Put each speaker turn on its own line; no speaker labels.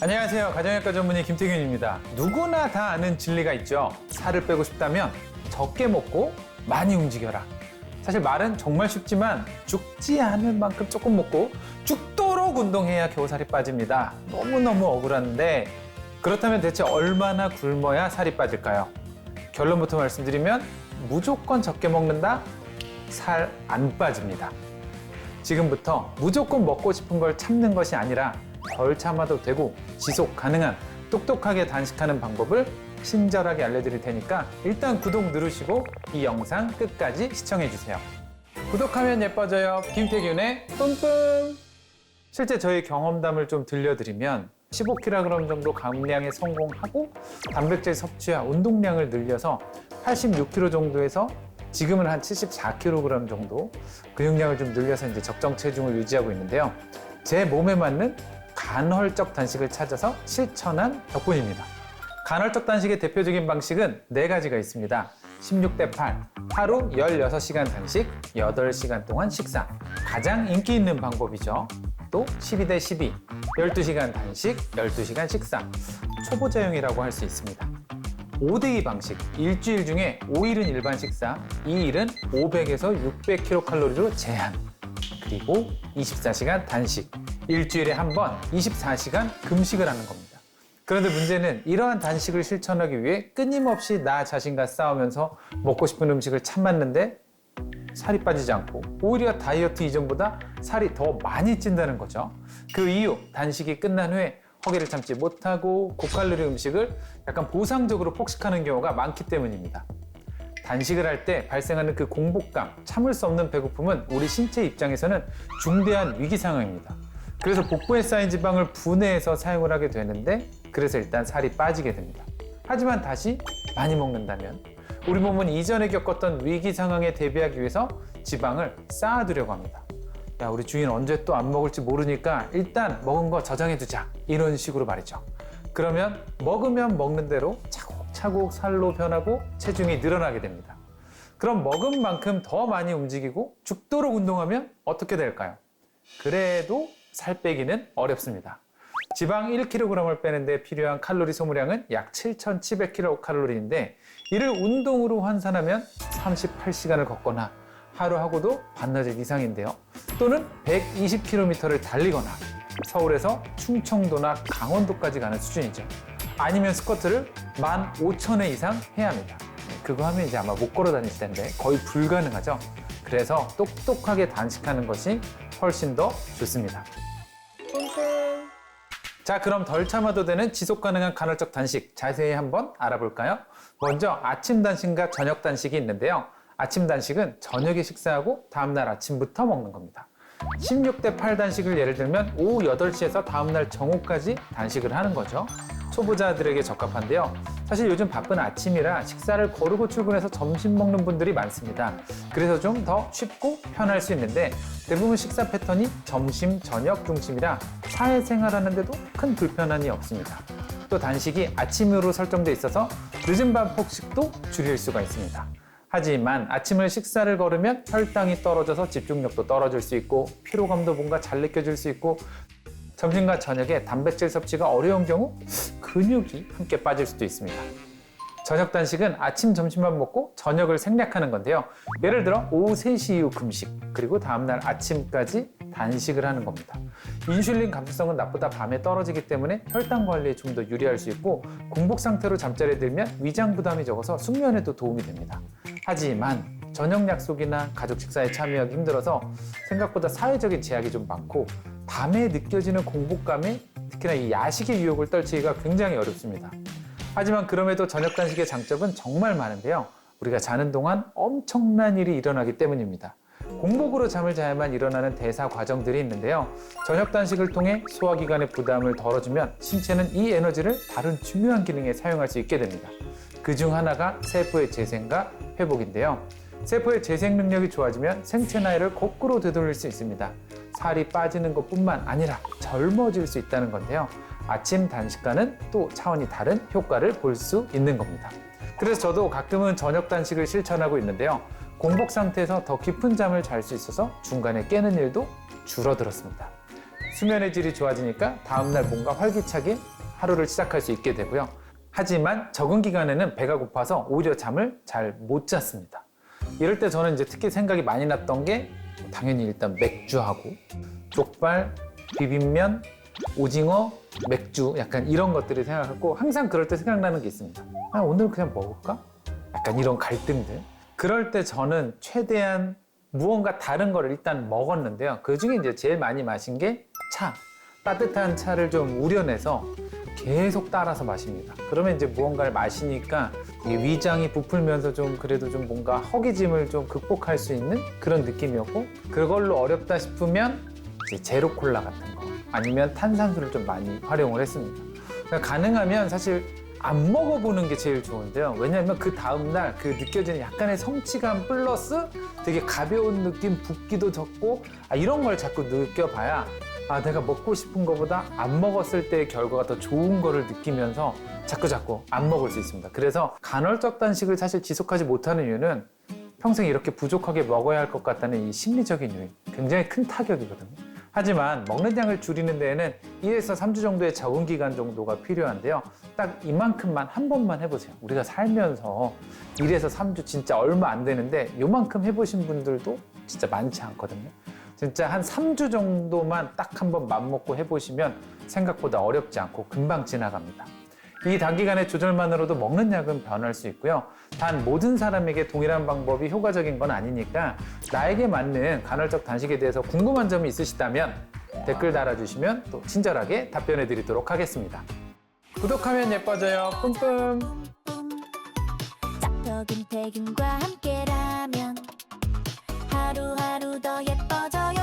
안녕하세요. 가정의학과 전문의 김태균입니다. 누구나 다 아는 진리가 있죠. 살을 빼고 싶다면 적게 먹고 많이 움직여라. 사실 말은 정말 쉽지만 죽지 않을 만큼 조금 먹고 죽도록 운동해야 겨우 살이 빠집니다. 너무너무 억울한데 그렇다면 대체 얼마나 굶어야 살이 빠질까요? 결론부터 말씀드리면 무조건 적게 먹는다? 살 안 빠집니다. 지금부터 무조건 먹고 싶은 걸 참는 것이 아니라 덜 참아도 되고 지속 가능한 똑똑하게 단식하는 방법을 친절하게 알려드릴 테니까 일단 구독 누르시고 이 영상 끝까지 시청해주세요. 구독하면 예뻐져요. 김태균의 뿜뿜. 실제 저희 경험담을 좀 들려드리면 15kg 정도 감량에 성공하고 단백질 섭취와 운동량을 늘려서 86kg 정도에서 지금은 한 74kg 정도 근육량을 좀 늘려서 이제 적정 체중을 유지하고 있는데요. 제 몸에 맞는 간헐적 단식을 찾아서 실천한 덕분입니다. 간헐적 단식의 대표적인 방식은 4가지가 있습니다. 16대8, 하루 16시간 단식, 8시간 동안 식사. 가장 인기 있는 방법이죠. 또 12대12, 12시간 단식, 12시간 식사. 초보자용이라고 할 수 있습니다. 5대2 방식, 일주일 중에 5일은 일반 식사, 2일은 500에서 600kcal로 제한. 그리고 24시간 단식, 일주일에 한 번 24시간 금식을 하는 겁니다. 그런데 문제는 이러한 단식을 실천하기 위해 끊임없이 나 자신과 싸우면서 먹고 싶은 음식을 참았는데 살이 빠지지 않고 오히려 다이어트 이전보다 살이 더 많이 찐다는 거죠. 그 이유, 단식이 끝난 후에 허기를 참지 못하고 고칼로리 음식을 약간 보상적으로 폭식하는 경우가 많기 때문입니다. 단식을 할 때 발생하는 그 공복감, 참을 수 없는 배고픔은 우리 신체 입장에서는 중대한 위기 상황입니다. 그래서 복부에 쌓인 지방을 분해해서 사용을 하게 되는데 그래서 일단 살이 빠지게 됩니다. 하지만 다시 많이 먹는다면 우리 몸은 이전에 겪었던 위기 상황에 대비하기 위해서 지방을 쌓아두려고 합니다. 야, 우리 주인 언제 또 안 먹을지 모르니까 일단 먹은 거 저장해두자. 이런 식으로 말이죠. 그러면 먹으면 먹는 대로 차곡차곡 살로 변하고 체중이 늘어나게 됩니다. 그럼 먹은 만큼 더 많이 움직이고 죽도록 운동하면 어떻게 될까요? 그래도 살 빼기는 어렵습니다. 지방 1kg을 빼는데 필요한 칼로리 소모량은 약 7,700kcal인데 이를 운동으로 환산하면 38시간을 걷거나 하루 하고도 반나절 이상인데요. 또는 120km를 달리거나 서울에서 충청도나 강원도까지 가는 수준이죠. 아니면 스쿼트를 15,000회 이상 해야 합니다. 그거 하면 이제 아마 못 걸어 다닐 텐데 거의 불가능하죠. 그래서 똑똑하게 단식하는 것이 훨씬 더 좋습니다. 자, 그럼 덜 참아도 되는 지속 가능한 간헐적 단식 자세히 한번 알아볼까요? 먼저 아침 단식과 저녁 단식이 있는데요. 아침 단식은 저녁에 식사하고 다음날 아침부터 먹는 겁니다. 16대8 단식을 예를 들면 오후 8시에서 다음날 정오까지 단식을 하는 거죠. 초보자들에게 적합한데요. 사실 요즘 바쁜 아침이라 식사를 거르고 출근해서 점심 먹는 분들이 많습니다. 그래서 좀 더 쉽고 편할 수 있는데 대부분 식사 패턴이 점심, 저녁 중심이라 사회생활 하는데도 큰 불편함이 없습니다. 또 단식이 아침으로 설정돼 있어서 늦은 밤 폭식도 줄일 수가 있습니다. 하지만 아침을 식사를 거르면 혈당이 떨어져서 집중력도 떨어질 수 있고 피로감도 뭔가 잘 느껴질 수 있고 점심과 저녁에 단백질 섭취가 어려운 경우 근육이 함께 빠질 수도 있습니다. 저녁 단식은 아침, 점심만 먹고 저녁을 생략하는 건데요. 예를 들어 오후 3시 이후 금식, 그리고 다음날 아침까지 단식을 하는 겁니다. 인슐린 감수성은 낮보다 밤에 떨어지기 때문에 혈당 관리에 좀 더 유리할 수 있고 공복 상태로 잠자리에 들면 위장 부담이 적어서 숙면에도 도움이 됩니다. 하지만 저녁 약속이나 가족 식사에 참여하기 힘들어서 생각보다 사회적인 제약이 좀 많고 밤에 느껴지는 공복감에 특히나 이 야식의 유혹을 떨치기가 굉장히 어렵습니다. 하지만 그럼에도 저녁 단식의 장점은 정말 많은데요. 우리가 자는 동안 엄청난 일이 일어나기 때문입니다. 공복으로 잠을 자야만 일어나는 대사 과정들이 있는데요. 저녁 단식을 통해 소화기관의 부담을 덜어주면 신체는 이 에너지를 다른 중요한 기능에 사용할 수 있게 됩니다. 그중 하나가 세포의 재생과 회복인데요. 세포의 재생 능력이 좋아지면 생체 나이를 거꾸로 되돌릴 수 있습니다. 살이 빠지는 것뿐만 아니라 젊어질 수 있다는 건데요. 아침 단식과는 또 차원이 다른 효과를 볼 수 있는 겁니다. 그래서 저도 가끔은 저녁 단식을 실천하고 있는데요. 공복 상태에서 더 깊은 잠을 잘 수 있어서 중간에 깨는 일도 줄어들었습니다. 수면의 질이 좋아지니까 다음날 뭔가 활기차게 하루를 시작할 수 있게 되고요. 하지만 적응 기간에는 배가 고파서 오히려 잠을 잘 못 잤습니다. 이럴 때 저는 이제 특히 생각이 많이 났던 게 당연히 일단 맥주하고 족발, 비빔면, 오징어, 맥주 약간 이런 것들이 생각하고 항상 그럴 때 생각나는 게 있습니다. 아, 오늘 그냥 먹을까? 약간 이런 갈등들. 그럴 때 저는 최대한 무언가 다른 거를 일단 먹었는데요. 그 중에 이제 제일 많이 마신 게 차. 따뜻한 차를 좀 우려내서 계속 따라서 마십니다. 그러면 이제 무언가를 마시니까 이 위장이 부풀면서 좀 그래도 좀 뭔가 허기짐을 좀 극복할 수 있는 그런 느낌이었고, 그걸로 어렵다 싶으면 이제 제로 콜라 같은 거 아니면 탄산수를 좀 많이 활용을 했습니다. 그러니까 가능하면 사실 안 먹어보는 게 제일 좋은데요. 왜냐하면 그 다음날 그 느껴지는 약간의 성취감 플러스 되게 가벼운 느낌, 붓기도 적고 이런 걸 자꾸 느껴봐야 내가 먹고 싶은 것보다 안 먹었을 때의 결과가 더 좋은 거를 느끼면서 자꾸 안 먹을 수 있습니다. 그래서 간헐적 단식을 사실 지속하지 못하는 이유는 평생 이렇게 부족하게 먹어야 할 것 같다는 이 심리적인 요인, 굉장히 큰 타격이거든요. 하지만 먹는 양을 줄이는 데에는 1에서 3주 정도의 적응 기간 정도가 필요한데요. 딱 이만큼만 한 번만 해보세요. 우리가 살면서 1에서 3주 진짜 얼마 안 되는데 요만큼 해보신 분들도 진짜 많지 않거든요. 진짜 한 3주 정도만 딱 한 번 맘먹고 해보시면 생각보다 어렵지 않고 금방 지나갑니다. 이 단기간의 조절만으로도 먹는 약은 변할 수 있고요. 단 모든 사람에게 동일한 방법이 효과적인 건 아니니까 나에게 맞는 간헐적 단식에 대해서 궁금한 점이 있으시다면 댓글 달아주시면 또 친절하게 답변해 드리도록 하겠습니다. 구독하면 예뻐져요. 뿜뿜.
닥터 김태균과 함께라면 하루하루 더 예뻐져요.